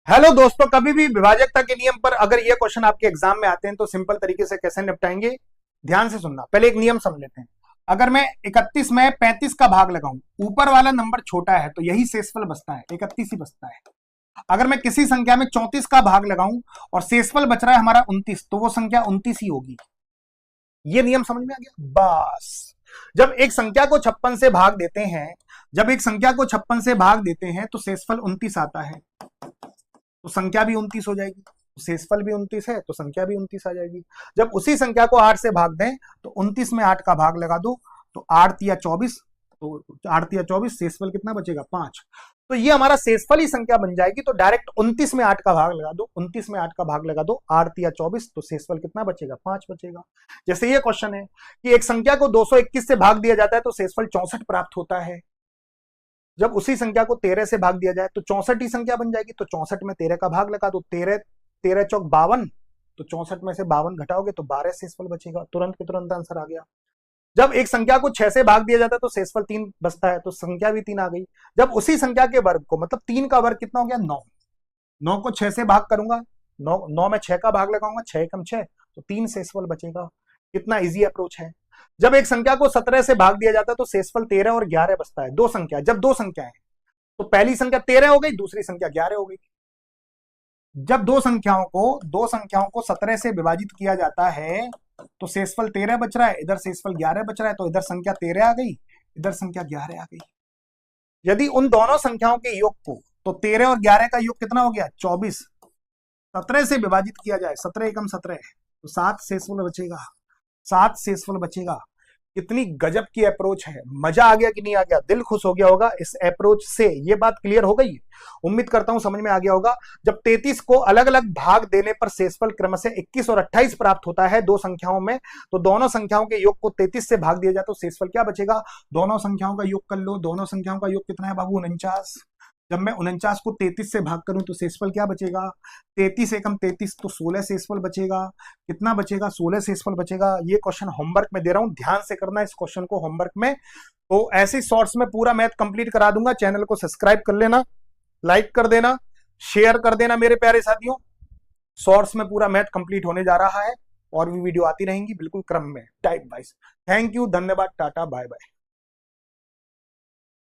Hello दोस्तों, कभी भी विभाजकता के नियम पर अगर ये क्वेश्चन आपके एग्जाम में आते हैं तो सिंपल तरीके से कैसे निपटाएंगे, ध्यान से सुनना। पहले एक नियम समझ लेते हैं। अगर मैं 31 में 35 का भाग लगाऊं, ऊपर वाला नंबर छोटा है तो यही शेषफल बचता है, 31 ही बचता है। अगर मैं किसी संख्या में 34 का भाग लगाऊं और शेषफल बच रहा है हमारा 29, तो वो संख्या 29 ही होगी। ये नियम समझ में आ गया? बस जब एक संख्या को 56 से भाग देते हैं, जब एक संख्या को 56 से भाग देते हैं तो शेषफल 29 आता है, तो संख्या भी 29 हो जाएगी। शेषफल भी 29 है तो संख्या भी 29 आ जाएगी। जब उसी संख्या को 8 से भाग दें तो 29 में 8 का भाग लगा दो तो 8 या 24, तो 8 या 24, शेषफल कितना बचेगा? 5। तो ये हमारा शेषफल ही संख्या बन जाएगी। तो डायरेक्ट 29 में 8 का भाग लगा दो, 29 में 8 का भाग लगा दो, 8 या 24, तो शेषफल कितना बचेगा? 5 बचेगा। जैसे ये क्वेश्चन है कि एक संख्या को 221 से भाग दिया जाता है तो शेषफल 64 प्राप्त होता है। जब उसी संख्या को 13 से भाग दिया जाए तो 64 ही संख्या बन जाएगी। तो 64 में 13 का भाग लगा दो, 13 13 चौक 52, तो 64 में से 52 घटाओगे तो 12 शेषफल बचेगा। तुरंत के तुरंत आंसर आ गया। जब एक संख्या को 6 से भाग दिया जाता है तो शेषफल 3 बचता है, तो संख्या भी 3 आ गई। जब उसी संख्या के वर्ग को, मतलब 3 का वर्ग कितना हो गया? 9, 9 को 6 से भाग करूंगा, 9 में 6 का भाग लगाऊंगा, 6 एकम 6, तो 3 शेषफल बचेगा। कितना इजी अप्रोच है। जब एक संख्या को 17 से भाग दिया जाता है तो शेषफल 13 और 11 बचता है। दो संख्या, जब दो संख्या है तो पहली संख्या 13 हो गई, दूसरी संख्या 11 हो गई। जब दो संख्याओं को 17 से विभाजित किया जाता है तो शेषफल 13 बच रहा है, इधर शेषफल 11 बच रहा है, तो इधर संख्या 13 आ गई, इधर संख्या 11 आ गई। यदि उन दोनों संख्याओं के योग को, तो 13 और 11 का योग कितना हो गया? 24। 17 से विभाजित किया जाए, 17 एकम 17, तो 7 शेषफल बचेगा, 7 शेषफल बचेगा। कितनी गजब की अप्रोच है। मजा आ गया कि नहीं आ गया? दिल खुश हो गया होगा इस अप्रोच से। ये बात क्लियर हो गई, उम्मीद करता हूं समझ में आ गया होगा। जब 33 को अलग अलग भाग देने पर शेषफल क्रमशः 21 और 28 प्राप्त होता है दो संख्याओं में, तो दोनों संख्याओं के योग को 33 से भाग दिया जाए तो शेषफल क्या बचेगा? दोनों संख्याओं का योग कर लो। दोनों संख्याओं का योग कितना है बाबू? 49। जब मैं 49 को 33 से भाग करूं तो शेषफल क्या बचेगा? 33 एकम 33, तो 16 शेषफल बचेगा। कितना बचेगा? 16 शेषफल बचेगा। ये क्वेश्चन होमवर्क में दे रहा हूं, ध्यान से करना इस क्वेश्चन को होमवर्क में। तो ऐसे शॉर्ट्स में पूरा मैथ कंप्लीट करा दूंगा। चैनल को सब्सक्राइब कर लेना, लाइक कर देना, शेयर कर देना मेरे प्यारे साथियों। शॉर्ट्स में पूरा मैथ कंप्लीट होने जा रहा है और भी वीडियो आती रहेंगी बिल्कुल क्रम में, टाइप वाइज। थैंक यू, धन्यवाद, टाटा, बाय बाय।